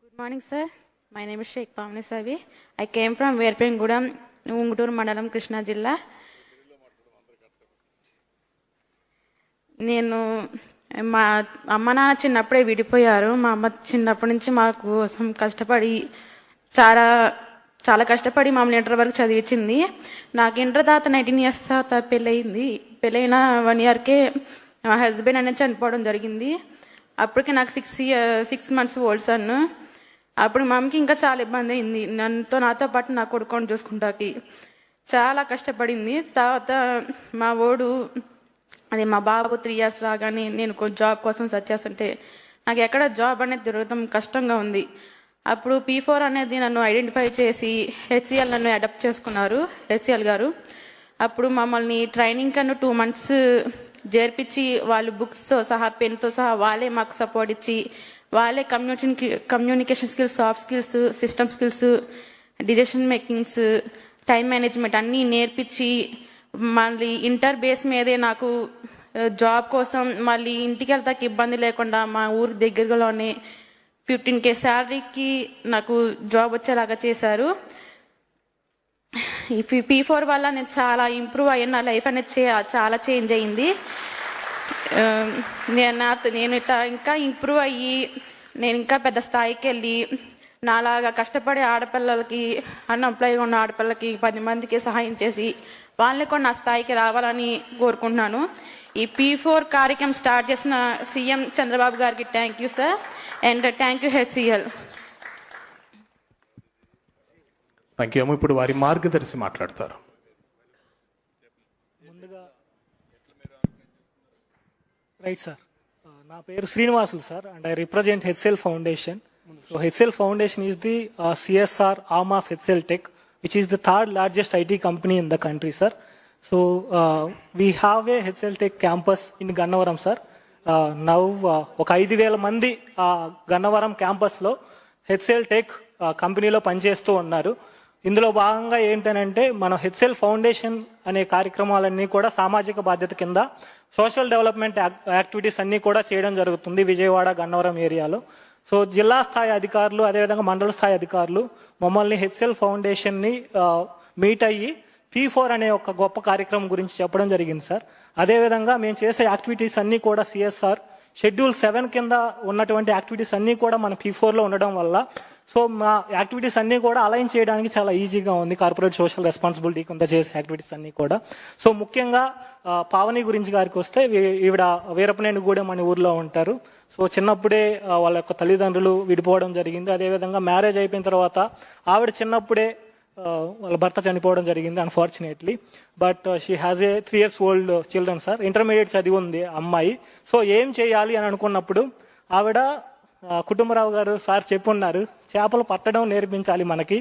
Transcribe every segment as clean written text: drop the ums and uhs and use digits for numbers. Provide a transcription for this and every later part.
Good morning, sir. My name is Sheikh Pavni Savi. I came from Verpengudam, Ungutur Mandalam, Krishna Jilla. నేను మా అమ్మ నాన్న చిన్నప్పుడే విడిపోయారు. మా అమ్మ చిన్నప్పటి నుంచి మా కోసం కష్టపడి చాలా చాలా కష్టపడి మమ్మల్ని ఇంటర్ వరకు చదివించింది. నాకు ఇంటర్ తర్వాత 19 years తర్వాత పెళ్ళయింది. పెళ్ళైన 1 yearకే మా హస్బెండ్ అనేది చనిపోవడం జరిగింది. అప్పటికి నాకు 6 months ఓల్డ్ సన్. అప్పుడు మా అమ్మకి ఇంకా చాలా ఇబ్బంది అయింది. నాతో పాటు నా కొడుకుని చూసుకుంటాకి చాలా కష్టపడింది. తర్వాత మా ఓడు అది మా బాబు 3 years రాగానే నేను జాబ్ కోసం సెర్చ్ చేస్తుంటే నాకు ఎక్కడ జాబ్ అనేది దొరకడం కష్టంగా ఉంది. అప్పుడు P4 అనేది నన్ను ఐడెంటిఫై చేసి HCL నన్ను అడాప్ట్ చేసుకున్నారు, HCL గారు. అప్పుడు మమ్మల్ని ట్రైనింగ్ కన్నా 2 months చేర్పించి వాళ్ళు బుక్స్తో సహా పెన్తో సహా వాళ్ళే మాకు సపోర్ట్ ఇచ్చి వాళ్ళే communication skills, soft skills, system skills, decision makings, time management అన్నీ నేర్పించి మళ్ళీ ఇంటర్ బేస్ మీదే నాకు జాబ్ కోసం మళ్ళీ ఇంటికి వెళ్తాకి ఇబ్బంది లేకుండా మా ఊరి దగ్గరలోనే 15K శాలరీకి నాకు జాబ్ వచ్చేలాగా చేశారు. ఈ P4 వల్ల నేను చాలా ఇంప్రూవ్ అయ్యాను. నా లైఫ్ అనేది చాలా చేంజ్ అయింది. నేను ఇట్లా ఇంకా ఇంప్రూవ్ అయ్యి నేను ఇంకా పెద్ద స్థాయికి వెళ్ళి నాలాగా కష్టపడే ఆడపిల్లలకి, అన్ఎంప్లాయ్గా ఉన్న ఆడపిల్లలకి 10 మందికి సహాయం చేసి వాళ్ళని కూడా నా స్థాయికి రావాలని కోరుకుంటున్నాను. ఈ P4 కార్యక్రమం స్టార్ట్ చేసిన సీఎం చంద్రబాబు గారికి thank you sir, and thank you HCL. Thank you. ఇప్పుడు వారి మార్గదర్శి మాట్లాడతారు. ముందుగా రైట్ సార్, నా పేరు Srinivasulu sir, and I represent HCL foundation. So HCL foundation is the CSR arm of HCL Tech, which is the 3rd largest IT company in the country, sir. So we have a HCL Tech campus in Gannavaram, sir. Now ఒక 5,000 మంది గన్నవరం క్యాంపస్లో HCL Tech కంపెనీలో పనిచేస్తూ ఉన్నారు. ఇందులో భాగంగా ఏంటనంటే మన HCL ఫౌండేషన్ అనే కార్యక్రమాలన్నీ కూడా సామాజిక బాధ్యత కింద సోషల్ డెవలప్మెంట్ యాక్టివిటీస్ అన్నీ కూడా చేయడం జరుగుతుంది విజయవాడ, గన్నవరం ఏరియాలో. సో జిల్లా స్థాయి అధికారులు, అదేవిధంగా మండల స్థాయి అధికారులు మమ్మల్ని HCL ఫౌండేషన్ని మీట్ అయ్యి P4 అనే ఒక గొప్ప కార్యక్రమం గురించి చెప్పడం జరిగింది సార్. అదేవిధంగా మేము చేసే యాక్టివిటీస్ అన్నీ కూడా CSR షెడ్యూల్ 7 కింద ఉన్నటువంటి యాక్టివిటీస్ అన్నీ కూడా మన P4లో ఉండడం వల్ల సో మా యాక్టివిటీస్ అన్నీ కూడా అలైన్ చేయడానికి చాలా ఈజీగా ఉంది. కార్పొరేట్ సోషల్ రెస్పాన్సిబిలిటీ కింద చేసే యాక్టివిటీస్ అన్నీ కూడా. సో ముఖ్యంగా పావని గురించి గారికి వస్తే ఈవిడ వీరపనేనిగూడెం అనే ఊర్లో ఉంటారు. సో చిన్నప్పుడే వాళ్ళ యొక్క తల్లిదండ్రులు విడిపోవడం జరిగింది. అదేవిధంగా మ్యారేజ్ అయిపోయిన తర్వాత ఆవిడ చిన్నప్పుడే వాళ్ళ భర్త చనిపోవడం జరిగింది unfortunately. But she has a 3 years old children sir. Intermediate చదివి ఉంది అమ్మాయి. సో ఏం చేయాలి అని అనుకున్నప్పుడు ఆవిడ కుటుంబరావు గారు సార్ చెప్పున్నారు, చేపలు పట్టడం నేర్పించాలి మనకి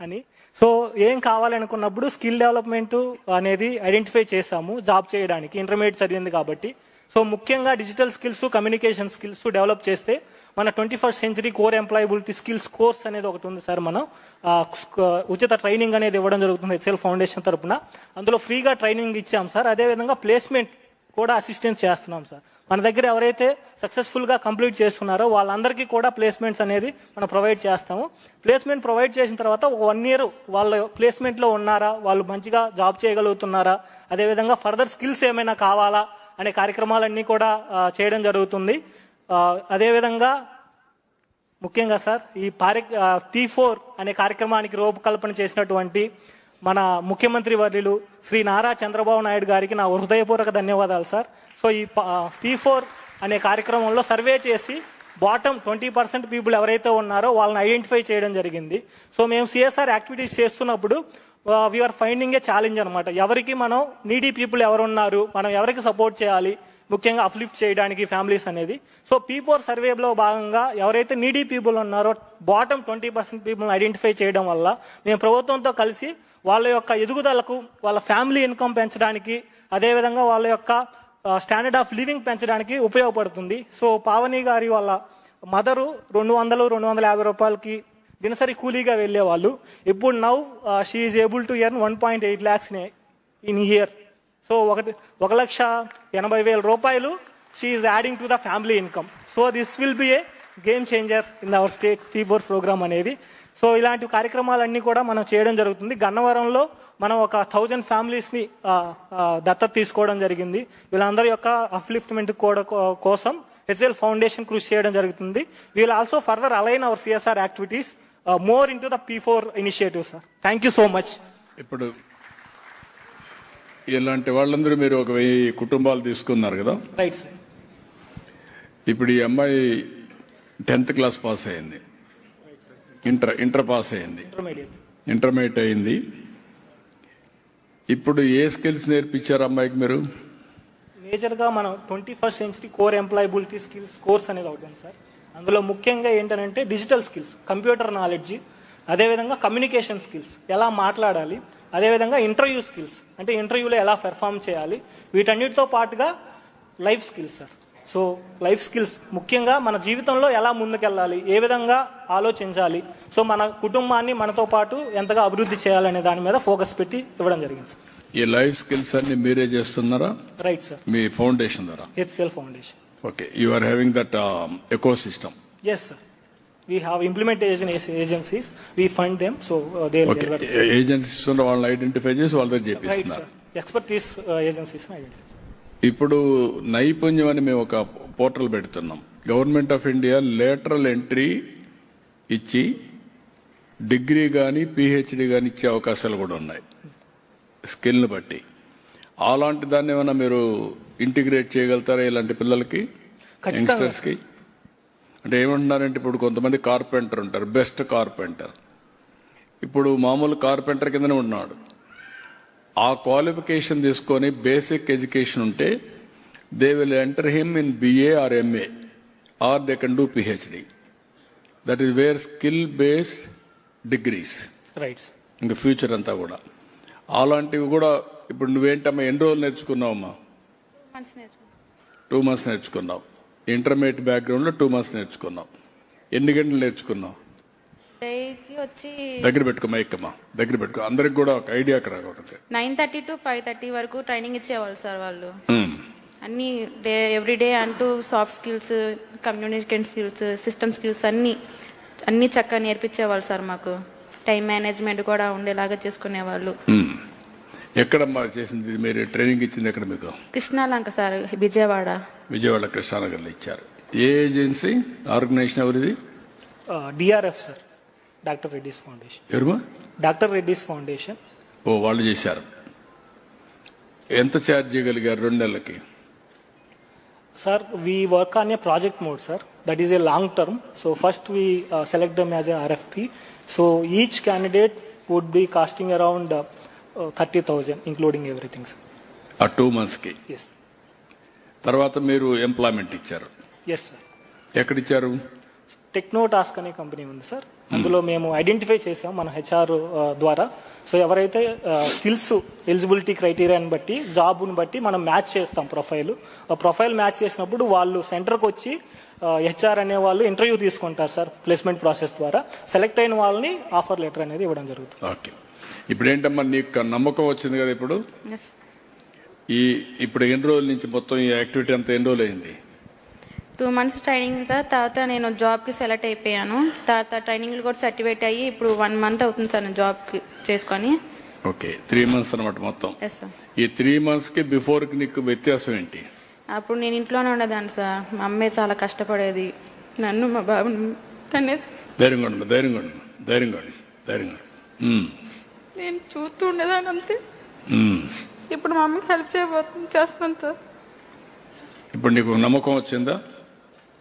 అని. సో ఏం కావాలి అనుకున్నప్పుడు స్కిల్ డెవలప్మెంట్ అనేది ఐడెంటిఫై చేశాము జాబ్ చేయడానికి, ఇంటర్మీడియట్ చదివింది కాబట్టి. సో ముఖ్యంగా digital skills, communication skills develop చేస్తే మన 21st century core employability skills course అనేది ఒకటి ఉంది సార్. మనం ఉచిత ట్రైనింగ్ అనేది ఇవ్వడం జరుగుతుంది HCL ఫౌండేషన్ తరఫున. అందులో ఫ్రీగా ట్రైనింగ్ ఇచ్చాం సార్. అదేవిధంగా ప్లేస్మెంట్ కూడా అసిస్టెన్స్ చేస్తున్నాం సార్. మన దగ్గర ఎవరైతే సక్సెస్ఫుల్గా కంప్లీట్ చేస్తున్నారో వాళ్ళందరికీ కూడా ప్లేస్మెంట్స్ అనేది మనం ప్రొవైడ్ చేస్తాము. ప్లేస్మెంట్ ప్రొవైడ్ చేసిన తర్వాత 1 year వాళ్ళ ప్లేస్మెంట్లో ఉన్నారా, వాళ్ళు మంచిగా జాబ్ చేయగలుగుతున్నారా, అదేవిధంగా ఫర్దర్ స్కిల్స్ ఏమైనా కావాలా అనే కార్యక్రమాలన్నీ కూడా చేయడం జరుగుతుంది. అదేవిధంగా ముఖ్యంగా సార్ ఈ P4 అనే కార్యక్రమానికి రూపకల్పన చేసినటువంటి మన ముఖ్యమంత్రి వర్యులు శ్రీ నారా చంద్రబాబు నాయుడు గారికి నా హృదయపూర్వక ధన్యవాదాలు సార్. సో ఈ P4 అనే కార్యక్రమంలో సర్వే చేసి బాటమ్ 20% పీపుల్ ఎవరైతే ఉన్నారో వాళ్ళని ఐడెంటిఫై చేయడం జరిగింది. సో మేము CSR యాక్టివిటీస్ చేస్తున్నప్పుడు వీఆర్ ఫైండింగ్ ఏ ఛాలెంజ్ అనమాట. ఎవరికి మనం నీడీ పీపుల్ ఎవరు ఉన్నారు, మనం ఎవరికి సపోర్ట్ చేయాలి, ముఖ్యంగా అప్లిఫ్ట్ చేయడానికి ఫ్యామిలీస్ అనేది. సో P4 సర్వేలో భాగంగా ఎవరైతే నీడీ పీపుల్ ఉన్నారో బాటమ్ 20% పీపుల్ని ఐడెంటిఫై చేయడం వల్ల మేము ప్రభుత్వంతో కలిసి వాళ్ళ యొక్క ఎదుగుదలకు, వాళ్ళ ఫ్యామిలీ ఇన్కమ్ పెంచడానికి, అదేవిధంగా వాళ్ళ యొక్క స్టాండర్డ్ ఆఫ్ లివింగ్ పెంచడానికి ఉపయోగపడుతుంది. సో పావని గారి వాళ్ళ మదరు 200-250 రూపాయలకి దినసరి కూలీగా వెళ్ళేవాళ్ళు. ఇప్పుడు now she is able to earn 1.8 lakhs in year. So 1,80,000 రూపాయలు she is adding to the family income. So this will be a game changer in our state P4 programme అనేది. So ఇలాంటి కార్యక్రమాలన్నీ కూడా మనం చేయడం జరుగుతుంది. గన్నవరంలో మనం ఒక 1000 ఫ్యామిలీస్ని దత్తత తీసుకోవడం జరిగింది. వీళ్ళందరి యొక్క అప్లిఫ్ట్మెంట్ కోసం HCL ఫౌండేషన్ కృషి చేయడం జరుగుతుంది. We'll also further align our CSR activities more into the P4 initiative sir. Thank you so much. ఇప్పుడు ఇలాంటి వాళ్ళందరూ మీరు ఒక 1000 కుటుంబాలు తీసుకున్నారు కదా. Right sir. ఇప్పుడు ఈ అమ్మాయి 10th క్లాస్ పాస్ అయింది, ఇంటర్ పాస్ అయింది, ఇంటర్మీడియట్ అయింది. ఇప్పుడు ఏ స్కిల్స్ నేర్పించారు అమ్మాయికి మీరు? మేజర్గా మనం 21st century core employability skills course అనేది అవుతుంది సార్. అందులో ముఖ్యంగా ఏంటంటే డిజిటల్ స్కిల్స్, కంప్యూటర్ నాలెడ్జ్, అదేవిధంగా కమ్యూనికేషన్ స్కిల్స్, ఎలా మాట్లాడాలి, అదేవిధంగా ఇంటర్వ్యూ స్కిల్స్ అంటే ఇంటర్వ్యూలో ఎలా పెర్ఫామ్ చేయాలి, వీటన్నిటితో పాటుగా life skills sir. So life skills ముఖ్యంగా మన జీవితంలో ఎలా ముందుకెళ్ళాలి, ఏ విధంగా ఆలోచించాలి, సో మన కుటుంబాన్ని మనతో పాటు ఎంతగా అభివృద్ధి చేయాలనే దాని మీద ఫోకస్ పెట్టి ఇవ్వడం జరిగింది సార్. ఈ లైఫ్ స్కిల్స్ అన్ని మీరే చేస్తున్నారా? Right sir. మీ ఫౌండేషన్ ద్వారా? HCL foundation. Okay, you are having that ecosystem. Yes sir. We have implementation agencies. We fund them, so they will get agencies ఉన్న వాళ్ళని ఐడెంటిఫై చేసి వాళ్ళ దగ్గర చేపిస్తున్నారు. Right sir. Expertise agencies identify. ఇప్పుడు నైపుణ్యం అని మేము ఒక పోర్టల్ పెడుతున్నాం. Government of India lateral entry ఇచ్చి డిగ్రీ కానీ PhD కానీ ఇచ్చే అవకాశాలు కూడా ఉన్నాయి స్కిల్ని బట్టి. అలాంటి దాన్ని ఏమైనా మీరు ఇంటిగ్రేట్ చేయగలుగుతారా ఇలాంటి పిల్లలకి, యంగ్స్టర్స్ కి? అంటే ఏమంటున్నారంటే ఇప్పుడు కొంతమంది కార్పెంటర్ ఉంటారు, బెస్ట్ కార్పెంటర్. ఇప్పుడు మామూలు కార్పెంటర్ కిందనే ఉన్నాడు. ఆ క్వాలిఫికేషన్ తీసుకొని బేసిక్ ఎడ్యుకేషన్ ఉంటే they will enter him in BA or MA or they can do PhD. That is where skill based degrees. Right. ఇంకా ఫ్యూచర్ అంతా కూడా అలాంటివి కూడా. ఇప్పుడు నువ్వేంటమ్మా ఎన్ని రోజులు నేర్చుకున్నావమ్మా? 2 months నేర్చుకున్నావు. ఇంటర్మీడియట్ బ్యాక్గ్రౌండ్ లో 2 months నేర్చుకున్నావు. ఎన్ని గంటలు నేర్చుకున్నావు? దగ్గర పెట్టుకో మైకమ్మా, దగ్గర పెట్టుకో, అందరికి కూడా ఒక ఐడియా రాకూడదు. 9:30 to 5:30 వరకు ట్రైనింగ్ ఇచ్చేవాళ్ళు సార్ వాళ్ళు. అన్ని ఎవ్రీడే అంటూ soft skills, communication skills, system skills అన్ని చక్కగా నేర్పించేవాళ్ళు సార్. మాకు టైం మేనేజ్మెంట్ కూడా ఉండేలాగా చేసుకునేవాళ్ళు. ఎక్కడమ్మా చేసింది మీరు? ట్రైనింగ్ ఇచ్చింది ఎక్కడ మీకు? కృష్ణాలంక సార్, విజయవాడ కృష్ణానగర్లో ఇచ్చారు. ఏ ఏజెన్సీ, ఆర్గనైజేషన్ ఎవరిది? DRF sir, doctor Reddy's foundation. ఎవరు? Doctor Reddy's foundation. ఓ, వాళ్ళు చేశారు. ఎంత ఛార్జ్ చేయగలిగారు 2 నెలలకి? Sir, we work on a project mode, sir. That is a long term. So first we select them as a RFP. So each candidate would be costing around 30,000, including everything, sir. ఆ 2 months కి? Yes. తర్వాత మీరు employment ఇచ్చారు? Yes, sir. ఎక్కడిచ్చారు? Techno task అనే company ఉంది sir. అందులో మేము identify చేసాం మన HR ద్వారా. సో ఎవరైతే స్కిల్స్ ఎలిజిబిలిటీ క్రైటీరియాని బట్టి, జాబ్ని బట్టి మనం మ్యాచ్ చేస్తాం ప్రొఫైల్. ఆ ప్రొఫైల్ మ్యాచ్ చేసినప్పుడు వాళ్ళు సెంటర్కి వచ్చి HR అనే వాళ్ళు ఇంటర్వ్యూ తీసుకుంటారు సార్. ప్లేస్మెంట్ ప్రాసెస్ ద్వారా సెలెక్ట్ అయిన వాళ్ళని ఆఫర్ లెటర్ అనేది ఇవ్వడం జరుగుతుంది. ఓకే, ఇప్పుడు ఏంటమ్మా నీకు నమ్మకం వచ్చింది కదా? ఇప్పుడు ఎన్ని రోజుల నుంచి మొత్తం ఈ యాక్టివిటీ అంతా ఎన్ని రోజులు అయింది? 2 months ట్రైనింగ్ సార్. తర్వాత నేను జాబ్కి సెలెక్ట్ అయిపోయాను. తర్వాత ట్రైనింగ్ కూడా సర్టిఫికేట్ అయ్యి ఇప్పుడు 1 month అవుతుంది సార్ నేను జాబ్కి చేసుకొని. ఓకే, 3 months అనమాట మొత్తం. Yes sir. ఈ 3 months కి బిఫోర్ కి నీకు వ్యత్యాసం ఏంటి? అప్పుడు నేను ఇంట్లోనే ఉండేదాన్ని సార్. మా అమ్మే చాలా కష్టపడేది, నన్ను మా బాబుని ధైర్యంగా నేను చూస్తూ ఉండేదాన్ని అంతే. ఇప్పుడు మా అమ్మకి హెల్ప్ చేస్తాను సార్. ఇప్పుడు నీకు నమ్మకం వచ్చిందా?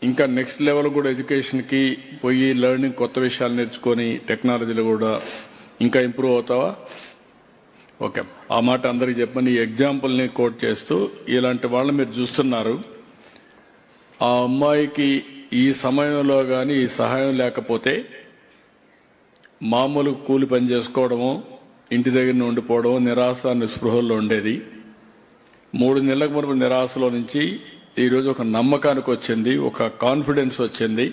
ఇంకా నెక్స్ట్ లెవెల్ కూడా ఎడ్యుకేషన్ కి పోయి లెర్నింగ్, కొత్త విషయాలు నేర్చుకొని టెక్నాలజీలో కూడా ఇంకా ఇంప్రూవ్ అవుతావా? ఓకే, ఆ మాట అందరికి చెప్పని ఎగ్జాంపుల్ ని కోట్ చేస్తూ ఇలాంటి వాళ్ళని మీరు చూస్తున్నారు. ఆ అమ్మాయికి ఈ సమయంలో గాని ఈ సహాయం లేకపోతే మామూలు కూలి పని చేసుకోవడము, ఇంటి దగ్గర ఉండిపోవడం, నిరాశ నిస్పృహల్లో ఉండేది. 3 నెలలకు మునుపు నిరాశలో నుంచి ఈరోజు ఒక నమ్మకానికి వచ్చింది, ఒక కాన్ఫిడెన్స్ వచ్చింది.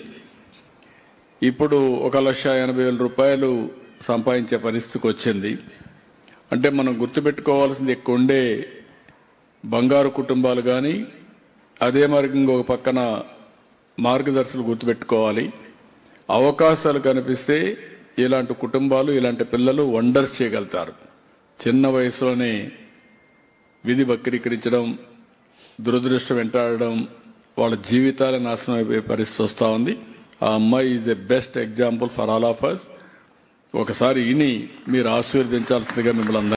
ఇప్పుడు 1,80,000 రూపాయలు సంపాదించే పరిస్థితికి వచ్చింది. అంటే మనం గుర్తుపెట్టుకోవాల్సింది ఎక్కువ ఉండే బంగారు కుటుంబాలు కానీ, అదే మరి ఇంకొక పక్కన మార్గదర్శకులు గుర్తుపెట్టుకోవాలి. అవకాశాలు కనిపిస్తే ఇలాంటి కుటుంబాలు, ఇలాంటి పిల్లలు వండర్స్ చేయగలుగుతారు. చిన్న వయసులోనే విధి వక్రీకరించడం, దురదృష్టం వెంటాడడం, వాళ్ళ జీవితాల నాశనం అయిపోయే పరిస్థితి వస్తూ ఉంది. ఆ అమ్మాయి is a best example for all of us. ఒకసారి ఇని మీరు ఆశీర్వదించాల్సిందిగా మిమ్మల్ని